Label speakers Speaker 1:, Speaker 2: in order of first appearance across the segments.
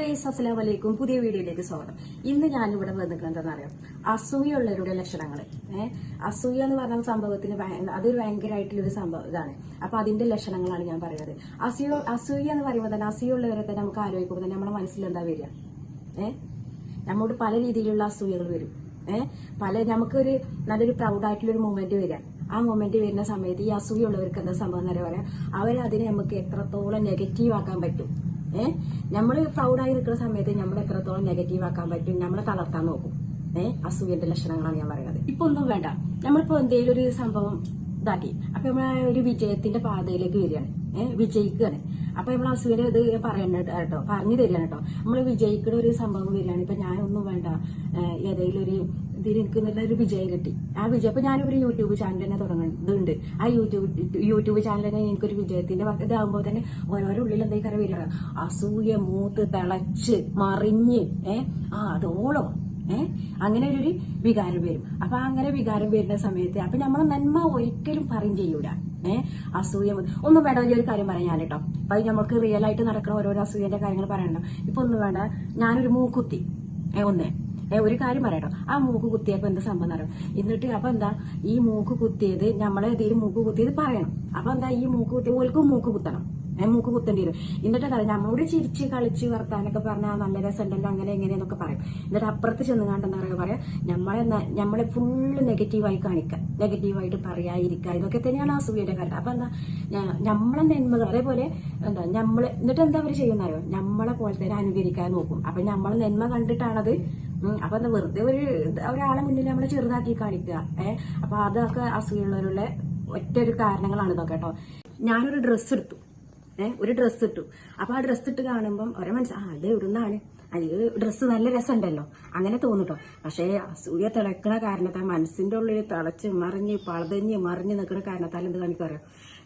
Speaker 1: അസ്സലാമലൈക്കും. പുതിയ വീഡിയോയിലേക്ക് സ്വാഗതം. ഇന്ന് ഞാനിവിടെ വന്നിരിക്കുന്നത് എന്താണെന്നറിയാം, അസൂയുള്ളവരുടെ ലക്ഷണങ്ങൾ. അസൂയ എന്ന് പറഞ്ഞ സംഭവത്തിന് അതൊരു ഭയങ്കരമായിട്ടുള്ളൊരു സംഭവം ഇതാണ്. അപ്പൊ അതിന്റെ ലക്ഷണങ്ങളാണ് ഞാൻ പറയുന്നത്. അസൂയ എന്ന് പറയുമ്പോൾ തന്നെ അസൂയുള്ളവരെ തന്നെ നമുക്ക് ആലോചിക്കുമ്പോൾ തന്നെ നമ്മുടെ മനസ്സിൽ എന്താ വരിക? നമ്മോട് പല രീതിയിലുള്ള അസൂയകൾ വരും. നമുക്കൊരു നല്ലൊരു പ്രൗഡായിട്ടുള്ളൊരു മൂമെന്റ് വരിക. ആ മൊമെന്റ് വരുന്ന സമയത്ത് ഈ അസൂയുള്ളവർക്ക് എന്താ സംഭവം എന്ന് പറയാം, അവരതിനെ നമുക്ക് എത്രത്തോളം നെഗറ്റീവ് ആക്കാൻ പറ്റും. നമ്മൾ പ്രൗഡായി നിൽക്കുന്ന സമയത്ത് നമ്മൾ എത്രത്തോളം നെഗറ്റീവ് ആക്കാൻ പറ്റും, നമ്മളെ തളർത്താൻ നോക്കും. അസൂയന്റെ ലക്ഷണങ്ങളാണ് ഞാൻ പറയുന്നത്. ഇപ്പൊ ഒന്നും വേണ്ട, നമ്മളിപ്പോ എന്തെങ്കിലും ഒരു സംഭവം ഇതാക്കി, അപ്പൊ നമ്മളെ ഒരു വിജയത്തിന്റെ പാതയിലേക്ക് വരികയാണ്, വിജയിക്കുകയാണ്. അപ്പൊ നമ്മൾ അസൂയന്റെ ഇത് പറയണ്ട കേട്ടോ, പറഞ്ഞു തരികയാണ് കേട്ടോ. നമ്മൾ വിജയിക്കുന്ന ഒരു സംഭവം വരികയാണ്. ഇപ്പൊ ഞാനൊന്നും വേണ്ട, ഏതെങ്കിലും ഒരു ഇതിൽ എനിക്ക് ഒരു വിജയം കിട്ടി. ആ വിജയം ഇപ്പൊ ഞാനൊരു യൂട്യൂബ് ചാനൽ തന്നെ തുടങ്ങുന്നുണ്ട്. ആ യൂട്യൂബ് ചാനൽ തന്നെ എനിക്കൊരു വിജയത്തിന്റെ ഇതാകുമ്പോൾ തന്നെ ഓരോരോ ഉള്ളിൽ എന്തെങ്കിലും വരിക, അസൂയ മൂത്ത് തിളച്ച് മറിഞ്ഞ് അതോളം അങ്ങനെ ഒരു വികാരം വരും. അപ്പൊ അങ്ങനെ വികാരം വരുന്ന സമയത്ത് അപ്പൊ നമ്മളെ നന്മ ഒരിക്കലും പറയും ചെയ്യൂല. അസൂയ ഒന്നും വേണ്ട, വലിയൊരു കാര്യം പറയാൻ ഞാൻ കേട്ടോ. അപ്പൊ നമുക്ക് റിയൽ ആയിട്ട് നടക്കുന്ന ഓരോരോ അസൂയന്റെ കാര്യങ്ങൾ പറയണം. ഇപ്പൊ ഒന്നും വേണ്ട, ഞാനൊരു മൂക്കുത്തി ഒരു കാര്യം പറയാട്ടോ. ആ മൂക്ക് കുത്തിയപ്പോ എന്താ സംഭവം അറിയാം. എന്നിട്ട് അപ്പൊ എന്താ ഈ മൂക്ക് കുത്തിയത്, നമ്മളെ ഇതിൽ മൂക്ക് കുത്തിയത് പറയണം. അപ്പൊ എന്താ ഈ മൂക്ക് കുത്തി ഓൽക്കും മൂക്ക് കുത്തണം, മൂക്ക് കുത്തേണ്ടി വരും. എന്നിട്ട് എന്താ നമ്മളോട് ചിരിച്ച് കളിച്ച് വർത്താനൊക്കെ പറഞ്ഞാൽ നല്ല രസമുണ്ടല്ലോ അങ്ങനെ എങ്ങനെയെന്നൊക്കെ പറയും. എന്നിട്ട് അപ്പുറത്ത് ചെന്ന് കണ്ടെന്താ പറയാ, നമ്മളെ ഫുള്ള് നെഗറ്റീവായി കാണിക്കുക, നെഗറ്റീവായിട്ട് പറയാതിരിക്കുക. ഇതൊക്കെ തന്നെയാണ് അസൂയയുടെ കാര്യം. അപ്പൊ എന്താ നമ്മളെ നന്മകൾ അതേപോലെ എന്താ എന്നിട്ട് എന്താ അവർ ചെയ്യുന്നറിയോ, നമ്മളെ പോലെ തന്നെ അനുകരിക്കാൻ നോക്കും. അപ്പൊ നമ്മളെ നന്മ കണ്ടിട്ടാണത്. അപ്പൊ എന്താ വെറുതെ ഒരാളെ മുന്നിൽ നമ്മളെ ചെറുതാക്കി കാണിക്കുക. അപ്പൊ അതൊക്കെ അസൂയുള്ളവരുടെ ഒറ്റ ഒരു കാരണങ്ങളാണ് ഇതൊക്കെ കേട്ടോ. ഞാനൊരു ഡ്രസ്സ് എടുത്തു, ഒരു ഡ്രസ്സ് ഇട്ടു. അപ്പൊ ആ ഡ്രസ്സ് ഇട്ട് കാണുമ്പം ഒരേ അത് എവിടുന്നാണ്, അത് ഡ്രസ്സ് നല്ല രസമുണ്ടല്ലോ അങ്ങനെ തോന്നുട്ടോ. പക്ഷേ അസൂയ തിളക്കണ കാരണത്താൽ മനസ്സിന്റെ ഉള്ളിൽ തിളച്ച് മറിഞ്ഞ് പളതഞ്ഞ് മറിഞ്ഞ് നിൽക്കുന്ന കാരണത്താൽ എന്ത് കാണിക്കാറോ,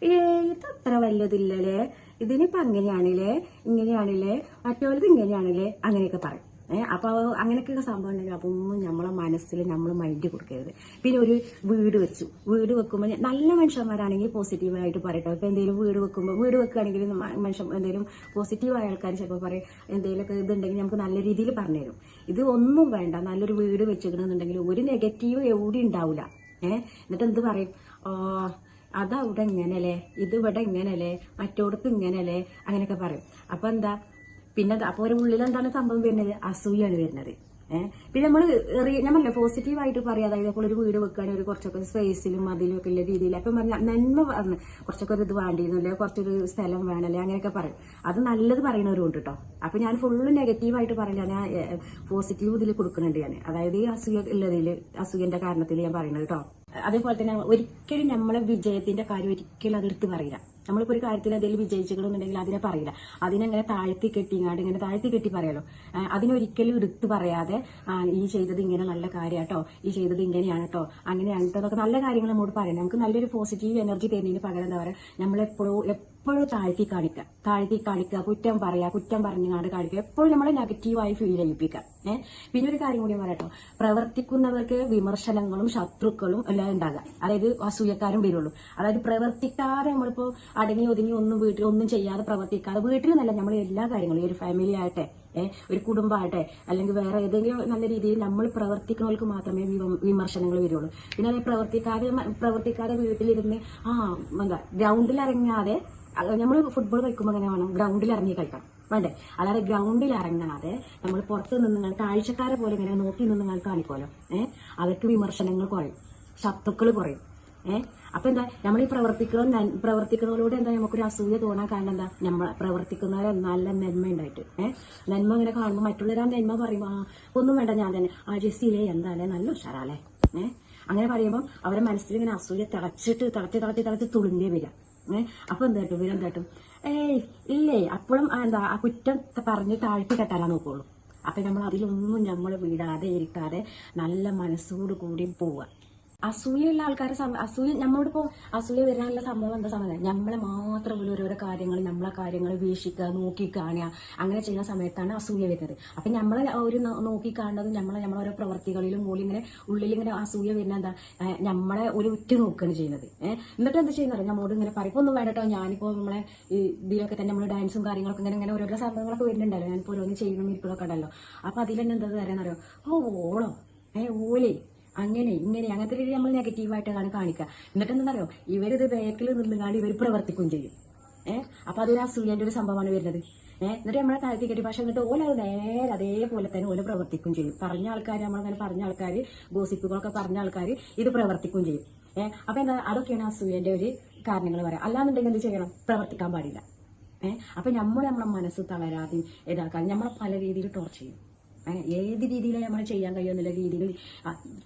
Speaker 1: ഇതത്ര വല്ലതില്ലല്ലേ, ഇതിനിപ്പോ അങ്ങനെയാണില്ലേ, ഇങ്ങനെയാണില്ലേ, മറ്റോളത് ഇങ്ങനെയാണില്ലേ, അങ്ങനെയൊക്കെ പറയും. അപ്പൊ അങ്ങനെയൊക്കെ സംഭവം ഉണ്ടെങ്കിൽ അപ്പൊ ഒന്നും നമ്മളെ മനസ്സിൽ നമ്മൾ മൈൻഡ് കൊടുക്കരുത്. പിന്നെ ഒരു വീട് വെക്കുമ്പോൾ നല്ല മനുഷ്യന്മാരാണെങ്കിൽ പോസിറ്റീവായിട്ട് പറയട്ടോ. ഇപ്പൊ എന്തെങ്കിലും വീട് വെക്കുകയാണെങ്കിൽ മനുഷ്യൻ എന്തെങ്കിലും പോസിറ്റീവായ ആൾക്കാർ ചിലപ്പോൾ പറയും, എന്തെങ്കിലുമൊക്കെ ഇതുണ്ടെങ്കിൽ നമുക്ക് നല്ല രീതിയിൽ പറഞ്ഞു തരും. ഇത് ഒന്നും വേണ്ട, നല്ലൊരു വീട് വെച്ചിട്ടുണ്ടെങ്കിൽ ഒരു നെഗറ്റീവ് എവിടെ ഉണ്ടാവില്ല. എന്നിട്ട് എന്ത് പറയും, അതവിടെ ഇങ്ങനല്ലേ, ഇത് ഇവിടെ ഇങ്ങനല്ലേ, മറ്റോടത്ത് ഇങ്ങനല്ലേ, അങ്ങനെയൊക്കെ പറയും. അപ്പൊ എന്താ പിന്നെ അപ്പൊ ഒരു ഉള്ളിൽ എന്താണ് സംഭവം വരുന്നത്, അസൂയാണ് വരുന്നത്. പിന്നെ നമ്മളല്ലേ പോസിറ്റീവായിട്ട് പറയാം. അതായത് അപ്പോൾ ഒരു വീട് വെക്കുകയാണെങ്കിൽ ഒരു കുറച്ചൊക്കെ സ്പേസിലും അതിലും ഒക്കെ ഉള്ള രീതിയിൽ അപ്പം പറഞ്ഞാൽ നന്മ പറഞ്ഞു, കുറച്ചൊക്കെ ഒരു ഇത് വേണ്ടിയിരുന്നില്ലേ, കുറച്ചൊരു സ്ഥലം വേണമല്ലേ, അങ്ങനെയൊക്കെ പറയും. അത് നല്ലത് പറയുന്നവരുണ്ട് കേട്ടോ. അപ്പൊ ഞാൻ ഫുള്ള് നെഗറ്റീവായിട്ട് പറയില്ല, ഞാൻ പോസിറ്റീവ് ഇതിൽ കൊടുക്കുന്നുണ്ട് ഞാൻ. അതായത് ഈ അസൂയ ഉള്ളതിൽ അസൂയന്റെ കാരണത്തിൽ ഞാൻ പറയുന്നത് കേട്ടോ. അതേപോലെ തന്നെ ഒരിക്കലും നമ്മളെ വിജയത്തിന്റെ കാര്യം ഒരിക്കലും അതെടുത്ത് പറയില്ല. നമ്മളിപ്പോ ഒരു കാര്യത്തിൽ എന്തെങ്കിലും വിജയിച്ചിട്ടുണ്ടെങ്കിൽ അതിനെ പറയില്ല, അതിനെങ്ങനെ താഴ്ത്തി കെട്ടിങ്ങാണ്ട് ഇങ്ങനെ താഴ്ത്തി കെട്ടി പറയാലോ. അതിനൊരിക്കലും എടുത്ത് പറയാതെ ഈ ചെയ്തത് ഇങ്ങനെ നല്ല കാര്യാട്ടോ, ഈ ചെയ്തത് ഇങ്ങനെയാണ് കേട്ടോ, അങ്ങനെയാണ് കേട്ടോ എന്നൊക്കെ നല്ല കാര്യങ്ങൾ നമ്മോട് പറയാം. നമുക്ക് നല്ലൊരു പോസിറ്റീവ് എനർജി തരുന്നതിന് പകരം എന്താ പറയുക, നമ്മളെപ്പോഴും താഴ്ത്തി കാണിക്കുക, കുറ്റം പറഞ്ഞുകൊണ്ട് കാണിക്കുക, എപ്പോഴും നമ്മളെ നെഗറ്റീവായി ഫീൽ ചെയ്യിപ്പിക്കുക. പിന്നെ ഒരു കാര്യം കൂടി പറയട്ടോ, പ്രവർത്തിക്കുന്നവർക്ക് വിമർശനങ്ങളും ശത്രുക്കളും എല്ലാം ഉണ്ടാകുക. അതായത് അസൂയക്കാരും വരുള്ളൂ. അതായത് പ്രവർത്തിക്കാതെ നമ്മളിപ്പോ അടങ്ങി ഒതുങ്ങി വീട്ടിൽ ഒന്നും ചെയ്യാതെ പ്രവർത്തിക്കാതെ, വീട്ടിൽ നല്ല നമ്മൾ എല്ലാ കാര്യങ്ങളും ഒരു ഫാമിലി ആകട്ടെ, ഒരു കുടുംബമാകട്ടെ, അല്ലെങ്കിൽ വേറെ ഏതെങ്കിലും നല്ല രീതിയിൽ നമ്മൾ പ്രവർത്തിക്കുന്നവർക്ക് മാത്രമേ വിമർശനങ്ങൾ വരുള്ളൂ. പിന്നെ അത് പ്രവർത്തിക്കാതെ വീട്ടിലിരുന്ന് എന്താ ഗ്രൗണ്ടിൽ ഇറങ്ങാതെ, നമ്മൾ ഫുട്ബോൾ കളിക്കുമ്പോൾ അങ്ങനെ വേണം, ഗ്രൗണ്ടിൽ ഇറങ്ങി കളിക്കണം വേണ്ടേ. അല്ലാതെ ഗ്രൗണ്ടിൽ ഇറങ്ങാതെ നമ്മൾ പുറത്ത് നിന്ന് കാഴ്ചക്കാരെ പോലെ ഇങ്ങനെ നോക്കി നിന്ന് കാണിക്കുമല്ലോ, അവർക്ക് വിമർശനങ്ങൾ കുറയും, ശത്രുക്കൾ കുറയും. അപ്പൊ എന്താ നമ്മൾ ഈ പ്രവർത്തിക്കുന്നവരോട് എന്താ നമുക്കൊരു അസൂയ തോന്നാൻ കാരണം എന്താ, നമ്മൾ പ്രവർത്തിക്കുന്നവരെ നല്ല നന്മ ഉണ്ടായിട്ട് നന്മ ഇങ്ങനെ കാണുമ്പോൾ മറ്റുള്ളവരാ നന്മ പറയുമ്പോ ഒന്നും വേണ്ട, ഞാൻ തന്നെ ജെസ്സിയിലെ എന്താല്ലേ നല്ല ഉഷാറാലേ, അങ്ങനെ പറയുമ്പോൾ അവരെ മനസ്സിൽ ഇങ്ങനെ അസൂയ തിളച്ച് തുളുമ്പേ വരിക. അപ്പൊ എന്തായിട്ടും ഇവരെന്തായിട്ടും ഇല്ലേ അപ്പോഴും എന്താ ആ കുറ്റം പറഞ്ഞ് താഴ്ത്തി കെട്ടാനാ നോക്കുള്ളൂ. അപ്പൊ നമ്മൾ അതിലൊന്നും നമ്മൾ വീടാതെ ഇരുത്താതെ നല്ല മനസ്സോട് കൂടി പോവുക. അസൂയുള്ള ആൾക്കാരെ അസൂയ നമ്മളോടിപ്പോ അസൂയ വരാനുള്ള സംഭവം എന്താ സമയം നമ്മളെ മാത്രം ഓരോരോ കാര്യങ്ങൾ നമ്മളെ കാര്യങ്ങൾ വീക്ഷിക്കുക നോക്കി കാണുക അങ്ങനെ ചെയ്യുന്ന സമയത്താണ് അസൂയ വരുന്നത്. അപ്പൊ നമ്മളെ ഒരു നോക്കി കാണുന്നതും നമ്മളെ ഓരോ പ്രവർത്തികളിലും പോലും ഇങ്ങനെ ഉള്ളിലിങ്ങനെ അസൂയ വരുന്ന എന്താ നമ്മളെ ഒരു ഉറ്റു നോക്കുകയാണ് ചെയ്യുന്നത്. എന്നിട്ട് എന്താ ചെയ്യുന്നത് നമ്മളോട് ഇങ്ങനെ പറയും ഒന്നും വേണ്ടട്ടോ, ഞാനിപ്പോ നമ്മളെ ഇതിലൊക്കെ തന്നെ നമ്മൾ ഡാൻസും കാര്യങ്ങളൊക്കെ ഇങ്ങനെ ഓരോരോ സംഭവങ്ങളൊക്കെ വരുന്നുണ്ടല്ലോ, ഞാനിപ്പോ ഓരോന്ന് ചെയ്യണം ഇരിക്കണമൊക്കെ ഉണ്ടല്ലോ. അപ്പൊ അതിൽ തന്നെ എന്താ പറയാന്നറിയോ, ഓളോ ഓലേ അങ്ങനെ ഇങ്ങനെ അങ്ങനത്തെ രീതി നമ്മൾ നെഗറ്റീവായിട്ടാണ് കാണിക്കുക. എന്നിട്ട് എന്താണെന്നറിയോ, ഇവരിത് ബാക്കിൽ നിന്നുകാണ്ട് ഇവർ പ്രവർത്തിക്കുകയും ചെയ്യും. അപ്പൊ അതൊരു അസൂയന്റെ ഒരു സംഭവമാണ് വരുന്നത്. എന്നിട്ട് നമ്മളെ താഴ്ത്തി കെട്ടി പക്ഷെ എന്നിട്ട് ഓല നേരെ അതേപോലെ തന്നെ ഓല പ്രവർത്തിക്കുകയും ചെയ്യും. പറഞ്ഞ ആൾക്കാർ നമ്മളങ്ങനെ പറഞ്ഞ ആൾക്കാർ ഗോസിപ്പുകളൊക്കെ പറഞ്ഞ ആൾക്കാർ ഇത് പ്രവർത്തിക്കുകയും ചെയ്യും. അപ്പൊ എന്താ അതൊക്കെയാണ് അസൂയന്റെ ഒരു കാരണങ്ങൾ പറയാം. അല്ലാന്നുണ്ടെങ്കിൽ എന്ത് ചെയ്യണം, പ്രവർത്തിക്കാൻ പാടില്ല. അപ്പൊ നമ്മളെ മനസ്സ് തളരാതെ ഇതാക്കാൻ നമ്മളെ പല രീതിയിൽ ടോർച്ച് ചെയ്യും. ഏത് രീതിയിലാണ് നമ്മൾ ചെയ്യാൻ കഴിയുമെന്നുള്ള രീതിയിൽ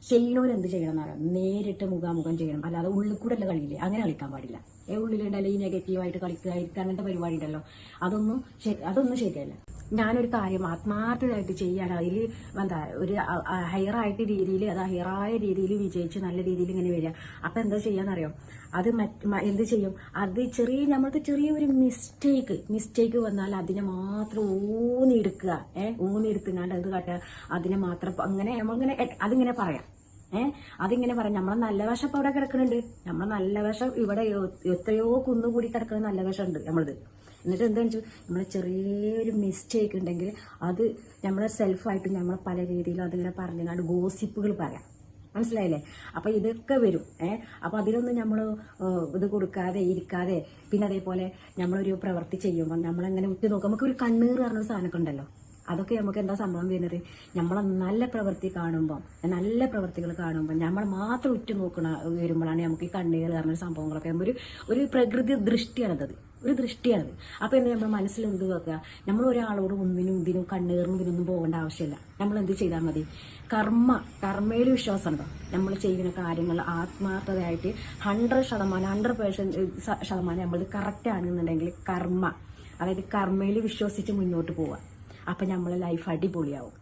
Speaker 1: ചെയ്യണവരെന്ത് ചെയ്യണം എന്ന് പറയാം, നേരിട്ട് മുഖാമുഖം ചെയ്യണം. അല്ലാതെ ഉള്ളിൽ കൂടെ അല്ല കളിയില്ലേ, അങ്ങനെ കളിക്കാൻ പാടില്ല. ഉള്ളിലുണ്ടല്ലോ ഈ നെഗറ്റീവായിട്ട് കളിക്കുക അങ്ങനത്തെ പരിപാടി ഉണ്ടല്ലോ, അതൊന്നും ശരിയല്ല. ഞാനൊരു കാര്യം ആത്മാർത്ഥമായിട്ട് ചെയ്യാൻ അതിൽ എന്താ ഒരു ഹയറായിട്ട് രീതിയിൽ അത് ഹയറായ രീതിയിൽ വിജയിച്ച് നല്ല രീതിയിൽ ഇങ്ങനെ വരിക. അപ്പൊ എന്താ ചെയ്യാന്നറിയോ, അത് എന്ത് ചെയ്യും, അത് നമ്മൾക്ക് ചെറിയൊരു മിസ്റ്റേക്ക് വന്നാൽ അതിനെ മാത്രം ഊന്നിയെടുക്കുക. ഊന്നിയെടുത്തുങ്ങാണ്ട് അത് കാട്ടുക, അതിനെ മാത്രം അങ്ങനെ നമ്മളിങ്ങനെ അതിങ്ങനെ പറയാം. അതിങ്ങനെ പറയാം, നമ്മളെ നല്ല വശം ഇപ്പൊ അവിടെ കിടക്കുന്നുണ്ട്, നമ്മളെ നല്ല വശം ഇവിടെ എത്രയോ കുന്നുകൂടി കിടക്കുന്ന നല്ല വശം ഉണ്ട് നമ്മളത്. എന്നിട്ട് എന്താ വെച്ചാൽ നമ്മളെ ചെറിയൊരു മിസ്റ്റേക്ക് ഉണ്ടെങ്കിൽ അത് നമ്മളെ സെൽഫായിട്ട് നമ്മളെ പല രീതിയിലും അതിങ്ങനെ പറഞ്ഞാണ്ട് ഗോസിപ്പുകൾ പറയാം. മനസ്സിലായില്ലേ? അപ്പൊ ഇതൊക്കെ വരും. അപ്പൊ അതിലൊന്നും നമ്മൾ ഇത് കൊടുക്കാതെ ഇരിക്കാതെ പിന്നെ അതേപോലെ നമ്മളൊരു പ്രവൃത്തി ചെയ്യുമ്പോൾ നമ്മളെങ്ങനെ ഉറ്റു നോക്കും. നമുക്ക് ഒരു കണ്ണീർ പറഞ്ഞൊരു സാധനമൊക്കെ ഉണ്ടല്ലോ, അതൊക്കെ നമുക്ക് എന്താ സംഭവം വരുന്നത്, നമ്മളെ നല്ല പ്രവൃത്തികൾ കാണുമ്പോൾ നമ്മൾ മാത്രം ഉറ്റു നോക്കണ വരുമ്പോഴാണ് നമുക്ക് ഈ കണ്ണീർ പറഞ്ഞൊരു സംഭവങ്ങളൊക്കെ ഒരു പ്രകൃതി ദൃഷ്ടിയാണത്, ഒരു ദൃഷ്ടിയാണത്. അപ്പൊ എന്താ നമ്മൾ മനസ്സിൽ എന്ത് വെക്കുക, നമ്മൾ ഒരാളോട് ഒന്നിനും ഇതിനും കണ്ണീറിനും ഇതിനൊന്നും പോകേണ്ട ആവശ്യമില്ല. നമ്മൾ എന്ത് ചെയ്താൽ മതി, കർമ്മയിൽ വിശ്വാസം ഉണ്ടോ, നമ്മൾ ചെയ്യുന്ന കാര്യങ്ങൾ ആത്മാർത്ഥതയായിട്ട് 100% നമ്മൾ കറക്റ്റ് ആണെന്നുണ്ടെങ്കിൽ അതായത് കർമ്മയിൽ വിശ്വസിച്ച് മുന്നോട്ട് പോവുക. അപ്പൊ നമ്മളെ ലൈഫ് അടിപൊളിയാവും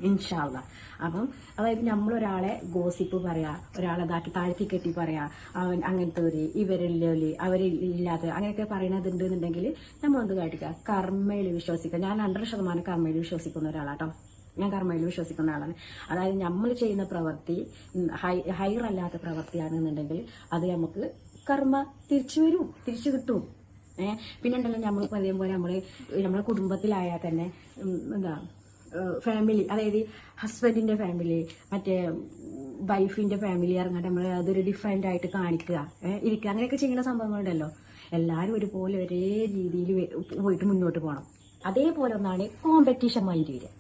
Speaker 1: ഇൻഷാ അല്ലാഹ്. അപ്പം അതായത് നമ്മളൊരാളെ ഗോസിപ്പ് പറയാ, ഒരാളെ ഇതാക്കി താഴ്ത്തി കെട്ടി പറയാ, അവൻ അങ്ങനത്തെ ഒരു ഇവരില്ലോല് അവരില്ലാത്ത അങ്ങനെയൊക്കെ പറയണതുണ്ട് എന്നുണ്ടെങ്കിൽ നമ്മളെന്ത് കാട്ടിക്കുക, കർമ്മയിൽ വിശ്വസിക്കുക. ഞാൻ 100% കർമ്മയിൽ വിശ്വസിക്കുന്ന ഒരാളാട്ടോ, ഞാൻ കർമ്മയിൽ വിശ്വസിക്കുന്ന ആളാണ്. അതായത് നമ്മൾ ചെയ്യുന്ന പ്രവൃത്തി ഹൈറല്ലാത്ത പ്രവൃത്തിയാണെന്നുണ്ടെങ്കിൽ അത് നമുക്ക് കർമ്മ തിരിച്ചു കിട്ടും. പിന്നെ ഉണ്ടല്ലോ നമ്മൾ പറയുമ്പോൾ നമ്മളെ കുടുംബത്തിലായാൽ തന്നെ എന്താ ഫാമിലി, അതായത് ഹസ്ബൻഡിന്റെ ഫാമിലി മറ്റേ വൈഫിന്റെ ഫാമിലി ഇറങ്ങാൻ നമ്മൾ അതൊരു ഡിഫറെന്റ് ആയിട്ട് കാണിക്കുക ഇരിക്കുക അങ്ങനെയൊക്കെ ചെയ്യുന്ന സംഭവങ്ങളുണ്ടല്ലോ. എല്ലാവരും ഒരുപോലെ ഒരേ രീതിയിൽ പോയിട്ട് മുന്നോട്ട് പോകണം. അതേപോലെ ഒന്നാണ് കോമ്പറ്റീഷൻ മൈൻഡ് വരിക.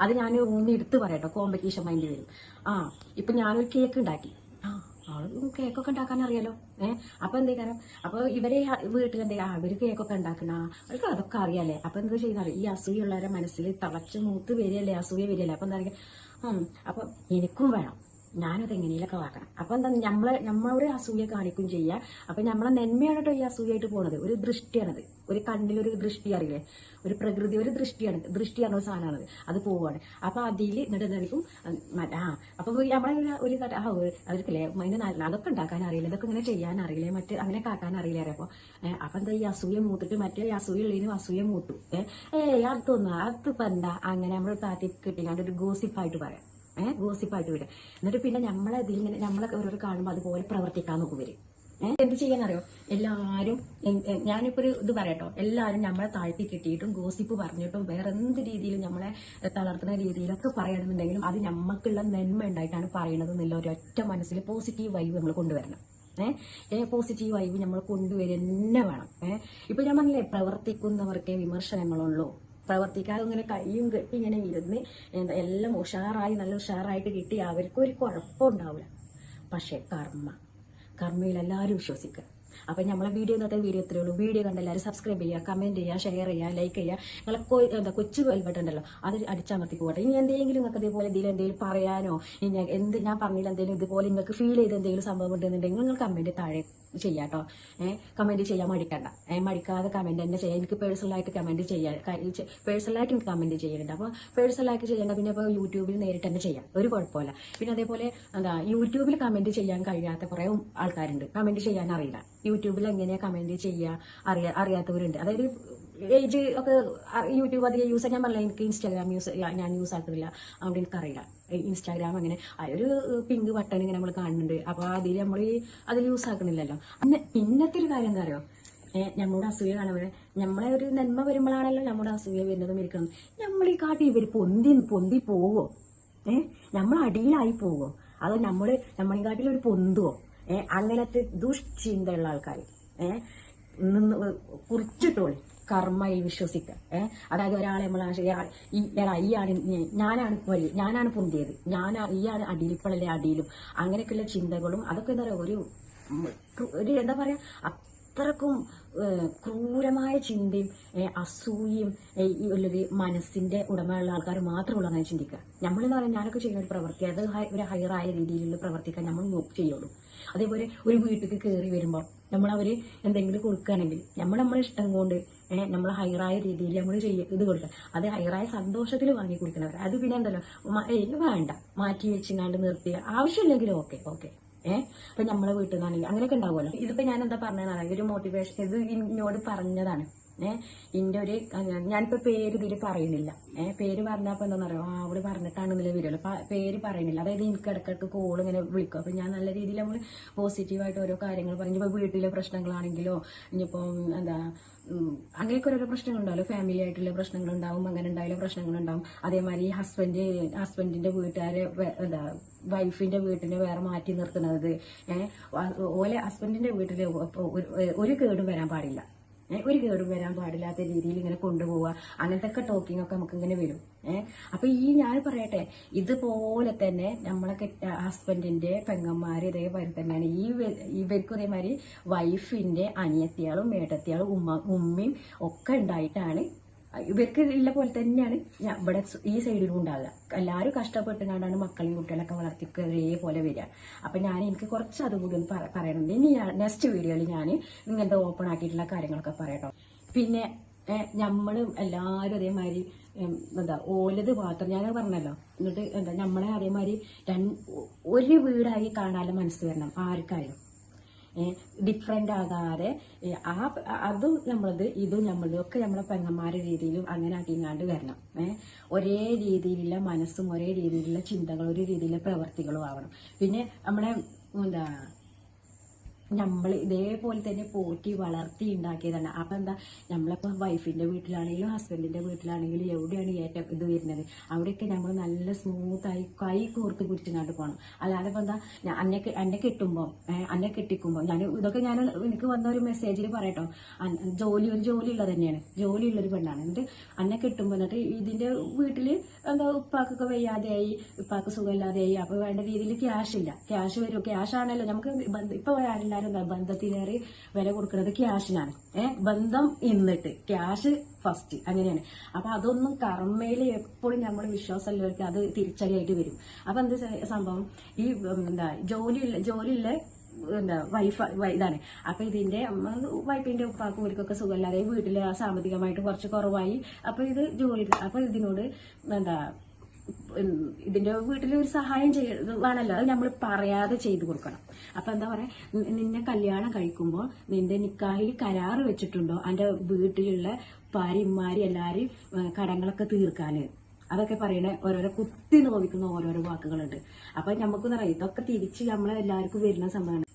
Speaker 1: അത് ഞാൻ ഒന്ന് എടുത്ത് പറയട്ടോ, കോമ്പറ്റീഷൻ മൈൻഡ് വരും. ഇപ്പൊ ഞാനൊരു കേക്ക് ഉണ്ടാക്കി, കേക്കൊക്കെ ഉണ്ടാക്കാൻ അറിയാലോ. അപ്പൊ എന്തേക്കാരം, അപ്പൊ ഇവരെ വീട്ടിലെന്താ അവര് കേക്കൊക്കെ ഉണ്ടാക്കണ അവർക്ക് അതൊക്കെ അറിയാലേ. അപ്പൊ എന്താ ചെയ്യുന്നത്, ഈ അസൂയുള്ളവരെ മനസ്സിൽ തളച്ച് മൂത്ത് വരികയല്ലേ, അസൂയ വരികയല്ലേ. അപ്പൊ എന്താ അപ്പൊ എനിക്കും വേണം, ഞാനത് എങ്ങനെയൊക്കെ ആക്കണം. അപ്പൊ എന്താ നമ്മളൊരു അസൂയ കാണിക്കും ചെയ്യുക. അപ്പൊ നമ്മളെ നന്മയാണ് കേട്ടോ ഈ അസൂയായിട്ട് പോണത്. ഒരു ദൃഷ്ടിയാണത്, ഒരു കണ്ണിലൊരു ദൃഷ്ടി അറിയില്ലേ, ഒരു പ്രകൃതി ഒരു ദൃഷ്ടിയാണ് ഒരു സാധനമാണത്, അത് പോവാണ്. അപ്പൊ അതിൽ എന്നിട്ട് എന്തായിരിക്കും അപ്പൊ നമ്മളെ അവർക്കല്ലേ അതൊക്കെ ഉണ്ടാക്കാൻ അറിയില്ല, ഇതൊക്കെ ഇങ്ങനെ ചെയ്യാൻ അറിയില്ലേ, അങ്ങനെ കാക്കാൻ അറിയില്ല. അപ്പൊ എന്താ ഈ അസൂയ മൂത്തിട്ട് മറ്റേ അസൂയ ഉള്ളതിനും അസൂയ മൂട്ടു. അതിപ്പോ എന്താ അങ്ങനെ നമ്മൾ താത്തി കിട്ടിക്കാണ്ട് ഒരു ഗോസിപ്പായിട്ട് പറയാം, ഗോസിപ്പായിട്ട് വരും. എന്നിട്ട് പിന്നെ നമ്മളെ ഇതിലിങ്ങനെ നമ്മളെ ഓരോരോ കാണുമ്പോൾ അതുപോലെ പ്രവർത്തിക്കാൻ നോക്കും വരും. എന്ത് ചെയ്യാനറിയോ, എല്ലാവരും ഞാനിപ്പോ ഒരു ഇത് പറയട്ടോ, എല്ലാവരും നമ്മളെ താഴ്ത്തി കിട്ടിയിട്ടും ഗോസിപ്പ് പറഞ്ഞിട്ടും വേറെ എന്ത് രീതിയിലും നമ്മളെ തളർത്തുന്ന രീതിയിലൊക്കെ പറയണമെന്നുണ്ടെങ്കിലും അത് നമുക്കുള്ള നന്മ ഉണ്ടായിട്ടാണ് പറയണത് എന്നുള്ള ഒരൊറ്റ മനസ്സിൽ പോസിറ്റീവ് വൈബ് നമ്മൾ കൊണ്ടുവരണം. പോസിറ്റീവ് വൈബ് നമ്മൾ കൊണ്ടുവരുന്ന വേണം. ഇപ്പൊ ഞാൻ പറഞ്ഞില്ലേ, പ്രവർത്തിക്കുന്നവർക്കേ വിമർശനങ്ങളുള്ളൂ. പ്രവർത്തിക്കാതെ ഇങ്ങനെ കയ്യും കെട്ടി ഇങ്ങനെ ഇരുന്ന് എല്ലാം നല്ല ഉഷാറായിട്ട് കിട്ടി അവർക്കൊരു കുഴപ്പമുണ്ടാവില്ല. പക്ഷെ കർമ്മയിൽ എല്ലാവരും വിശ്വസിക്കുക. അപ്പൊ നമ്മളെ ഇന്നത്തെ വീഡിയോ ഇത്രയേ ഉള്ളൂ. വീഡിയോ കണ്ട് എല്ലാവരും സബ്സ്ക്രൈബ് ചെയ്യുക, കമന്റ് ചെയ്യുക, ഷെയർ ചെയ്യുക, ലൈക്ക് ചെയ്യുക. നിങ്ങളെ കൊച്ചു ബെൽബട്ടുണ്ടല്ലോ അത് അടിച്ചമർത്തി പോകട്ടെ. ഇനി എന്തെങ്കിലും നിങ്ങൾക്ക് ഇതേപോലെ എന്തെങ്കിലും പറയാനോ, ഞാൻ പറഞ്ഞില്ല എന്തെങ്കിലും ഇതുപോലെ നിങ്ങൾക്ക് ഫീൽ ചെയ്ത് എന്തെങ്കിലും സംഭവം ഉണ്ടെന്നുണ്ടെങ്കിൽ നിങ്ങൾ കമന്റ് താഴെ ചെയ്യാട്ടോ. കമന്റ് ചെയ്യാൻ മടിക്കണ്ട. മടിക്കാതെ കമന്റ് തന്നെ ചെയ്യാം. എനിക്ക് പേഴ്സണലായിട്ട് കമന്റ് ചെയ്യാൻ പേഴ്സണലായിട്ട് എനിക്ക് കമന്റ് ചെയ്യുന്നുണ്ട്. അപ്പോൾ പേഴ്സണലായിട്ട് ചെയ്യേണ്ട പിന്നെ ഇപ്പോൾ യൂട്യൂബിൽ നേരിട്ട് തന്നെ ചെയ്യാം, ഒരു കുഴപ്പമില്ല. പിന്നെ അതേപോലെ യൂട്യൂബിൽ കമന്റ് ചെയ്യാൻ കഴിയാത്ത കുറെ ആൾക്കാരുണ്ട്, കമന്റ് ചെയ്യാൻ അറിയില്ല. യൂട്യൂബിൽ എങ്ങനെയാ കമന്റ് ചെയ്യുക അറിയാത്തവരുണ്ട്. അതായത് ഏജ് ഒക്കെ യൂട്യൂബ് അധികം യൂസ് ഞാൻ പറഞ്ഞില്ല, എനിക്ക് ഇൻസ്റ്റാഗ്രാം ഞാൻ യൂസ് ആക്കുന്നില്ല, അവിടെ എനിക്കറിയില്ല. ഇൻസ്റ്റാഗ്രാം അങ്ങനെ ഒരു പിങ്ക് ബട്ടൺ ഇങ്ങനെ നമ്മൾ കാണുന്നുണ്ട്. അപ്പൊ അതിൽ യൂസ് ആക്കണില്ലല്ലോ. പിന്നത്തെ ഒരു കാര്യം എന്താ അറിയോ, നമ്മുടെ അസൂയ കാണുമ്പോൾ നമ്മളെ ഒരു നന്മ വരുമ്പോഴാണല്ലോ നമ്മുടെ അസൂയ വരുന്നതും ഇരിക്കുന്നത്. നമ്മളീ കാട്ടി ഇവർ പൊന്തി പോവോ? നമ്മൾ അടിയിലായി പോവോ? അതോ നമ്മളീ കാട്ടിൽ ഒരു പൊന്തുവോ? അങ്ങനത്തെ ദുഷ്ചിന്തയുള്ള ആൾക്കാർ കുറിച്ചിട്ടോളി കർമ്മയിൽ വിശ്വസിക്കുക. അതായത് ഒരാളെ നമ്മൾ ഞാനാണ് പൊന്തിയത്, ഈയാണ് അടിയിൽ, ഇപ്പോഴല്ലേ അടിയിലും, അങ്ങനെയൊക്കെയുള്ള ചിന്തകളും അതൊക്കെ എന്താ പറയുക, ഒരു എന്താ പറയാ, അത്രക്കും ക്രൂരമായ ചിന്തയും അസൂയയും ഉള്ളൊരു മനസ്സിന്റെ ഉടമയുള്ള ആൾക്കാർ മാത്രമുള്ള അങ്ങനെ ചിന്തിക്കുക. നമ്മളെന്ന് പറയാൻ ഞാനൊക്കെ ചെയ്യുന്ന ഒരു പ്രവൃത്തി അത് ഒരു ഹയറായ രീതിയിലുള്ള പ്രവർത്തിക്കാൻ നമ്മൾ ചെയ്യുള്ളൂ. അതേപോലെ ഒരു വീട്ടിലേക്ക് കയറി വരുമ്പോൾ നമ്മളവര് എന്തെങ്കിലും കൊടുക്കുകയാണെങ്കിൽ നമ്മളെ ഇഷ്ടം കൊണ്ട് നമ്മൾ ഹയറായ രീതിയിൽ നമ്മൾ ഇത് കൊടുക്കുക. അത് ഹയറായ സന്തോഷത്തിൽ വാങ്ങി കൊടുക്കുന്നവർ അത് പിന്നെ എന്തല്ലോ വേണ്ട മാറ്റി വെച്ചിങ്ങാണ്ട് നിർത്തി, ആവശ്യമില്ലെങ്കിലും ഓക്കെ. അപ്പൊ നമ്മളെ വീട്ടിൽ നിന്നാണെങ്കിൽ അങ്ങനെയൊക്കെ ഉണ്ടാവുമല്ലോ. ഇതിപ്പോ ഞാൻ എന്താ പറഞ്ഞതാണ്, ഒരു മോട്ടിവേഷൻ ഇത് എന്നോട് പറഞ്ഞതാണ്. ഇന്റെ ഒരു ഞാനിപ്പോ പേര് ഇതിൽ പറയുന്നില്ല. പേര് പറഞ്ഞപ്പോ എന്താ പറയുക, അവള് പറഞ്ഞിട്ടാണെന്നില്ല വരുമല്ലോ, പേര് പറയുന്നില്ല. അതായത് എനിക്ക് ഇടയ്ക്കിടയ്ക്ക് കോൾ ഇങ്ങനെ വിളിക്കും. അപ്പൊ ഞാൻ നല്ല രീതിയിൽ നമ്മൾ പോസിറ്റീവായിട്ട് ഓരോ കാര്യങ്ങൾ പറഞ്ഞു. ഇപ്പൊ വീട്ടിലെ പ്രശ്നങ്ങളാണെങ്കിലോ ഇനിയിപ്പോ എന്താ അങ്ങനെയൊക്കെ ഓരോ പ്രശ്നങ്ങളുണ്ടാവല്ലോ, ഫാമിലി ആയിട്ടുള്ള പ്രശ്നങ്ങളുണ്ടാവും, അങ്ങനെ ഉണ്ടായാലും പ്രശ്നങ്ങളുണ്ടാവും. അതേമാതിരി ഹസ്ബൻഡിന്റെ വീട്ടുകാരെ വൈഫിന്റെ വീട്ടിനെ വേറെ മാറ്റി നിർത്തുന്നത്, ഓലെ ഹസ്ബൻഡിന്റെ വീട്ടില് ഒരു കേടും വരാൻ പാടില്ല, ഒരു കേടും വരാൻ പാടില്ലാത്ത രീതിയിൽ ഇങ്ങനെ കൊണ്ടുപോവുക, അങ്ങനത്തെ ഒക്കെ ടോക്കിംഗ് ഒക്കെ നമുക്ക് ഇങ്ങനെ വരും. അപ്പൊ ഞാൻ പറയട്ടെ, ഇതുപോലെ തന്നെ നമ്മളെ ഹസ്ബൻഡിന്റെ പെങ്ങന്മാര് ഇതേപോലെ തന്നെയാണ് ഇവർക്കും ഇതേമാതിരി വൈഫിന്റെ അനിയത്തിയാളും മേട്ടത്തിയാളും ഉമ്മയും ഒക്കെ ഉണ്ടായിട്ടാണ് ഇവർക്ക് ഉള്ള പോലെ തന്നെയാണ് ഇവിടെ ഈ സൈഡിലും ഉണ്ടാകുക. എല്ലാവരും കഷ്ടപ്പെട്ട് കണ്ടാണ് മക്കളെയും കുട്ടികളൊക്കെ വളർത്തി ഒരേപോലെ വരിക. അപ്പൊ എനിക്ക് കുറച്ച് അതുകൂടി ഒന്ന് പറയണമെങ്കിൽ ഇനി നെക്സ്റ്റ് വീഡിയോയിൽ ഞാൻ ഇങ്ങനത്തെ ഓപ്പൺ ആക്കിയിട്ടുള്ള കാര്യങ്ങളൊക്കെ പറയട്ടോ. പിന്നെ നമ്മളും എല്ലാവരും അതേമാതിരി ഓലത് മാത്രം ഞാൻ പറഞ്ഞല്ലോ, എന്നിട്ട് നമ്മളെ അതേമാതിരി ഒരു വീടായി കാണാനും മനസ്സ് വരണം ആർക്കായാലും. ഡിഫറെന്റ് ആകാതെ അതും നമ്മളത് ഇതും നമ്മളത് ഒക്കെ നമ്മളെ പെങ്ങന്മാരുടെ രീതിയിലും അങ്ങനെ ആക്കിങ്ങാണ്ട് വരണം. ഒരേ രീതിയിലുള്ള മനസ്സും ഒരേ രീതിയിലുള്ള ചിന്തകളും ഒരു രീതിയിലുള്ള പ്രവർത്തികളും ആവണം. പിന്നെ നമ്മളെ നമ്മൾ ഇതേപോലെ തന്നെ പോറ്റി വളർത്തി ഉണ്ടാക്കിയതാണ്. അപ്പൊ എന്താ, നമ്മളിപ്പോ വൈഫിന്റെ വീട്ടിലാണെങ്കിലും ഹസ്ബൻഡിന്റെ വീട്ടിലാണെങ്കിലും എവിടെയാണ് ഏറ്റവും ഇത് വരുന്നത്, അവിടെയൊക്കെ നമ്മൾ നല്ല സ്മൂത്തായി കൈ കോർത്ത് പിടിച്ചിങ്ങാണ്ട് പോകണം. അല്ലാതെ ഇപ്പൊ എന്താ, എന്നെ കെട്ടിക്കുമ്പോ ഇതൊക്കെ ഞാൻ എനിക്ക് വന്ന ഒരു മെസ്സേജിൽ പറയട്ടോ, ഒരു ജോലിയുള്ള തന്നെയാണ്, ജോലിയുള്ളൊരു പെണ്ണാണ്. എന്നിട്ട് എന്നെ കെട്ടുമ്പോ എന്നിട്ട് ഇതിന്റെ വീട്ടില് എന്താ ഉപ്പാക്കൊക്കെ വയ്യാതെയായി, ഉപ്പാക്ക് സുഖമില്ലാതെയായി. അപ്പൊ വേണ്ട രീതിയിൽ ക്യാഷ് വരും. ക്യാഷ് ആണല്ലോ നമുക്ക് ഇപ്പൊ എല്ലാവരും ബന്ധത്തിലേറെ വില കൊടുക്കുന്നത് ക്യാഷിനാണ്. ബന്ധം എന്നിട്ട് ക്യാഷ് ഫസ്റ്റ്, അങ്ങനെയാണ്. അപ്പൊ അതൊന്നും കർമ്മയിൽ എപ്പോഴും നമ്മൾ വിശ്വാസമുള്ളവർക്ക് അത് തിരിച്ചടിയായിട്ട് വരും. അപ്പൊ എന്ത് സംഭവം, ഈ ജോലിയുള്ള വൈഫ് ഇതാണ്. അപ്പൊ ഇതിന്റെ വൈഫിന്റെ ഉപ്പാക്കും ഇവർക്കൊക്കെ സുഖമില്ലാതെ വീട്ടില് സാമ്പത്തികമായിട്ട് കുറച്ച് കുറവായി. അപ്പൊ ഇത് ജോലി, അപ്പൊ ഇതിനോട് ഇതിന്റെ വീട്ടിൽ ഒരു സഹായം വേണമല്ലോ, അത് നമ്മൾ പറയാതെ ചെയ്തു കൊടുക്കണം. അപ്പൊ എന്താ പറയാ, നിന്നെ കല്യാണം കഴിക്കുമ്പോൾ നിന്റെ നിക്കാഹിൽ കരാറ് വെച്ചിട്ടുണ്ടോ എന്റെ വീട്ടിലുള്ള ഭാര്യമാരി എല്ലാരും കടങ്ങളൊക്കെ തീർക്കാന്, അതൊക്കെ പറയണ ഓരോരോ കുത്തി നോവിക്കുന്ന ഓരോരോ വാക്കുകളുണ്ട്. അപ്പൊ നമുക്കെന്ന് പറയാം, ഇതൊക്കെ തിരിച്ച് നമ്മളെല്ലാവർക്കും വരുന്ന സംഭവമാണ്.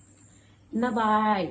Speaker 1: എന്നാ ബായ്.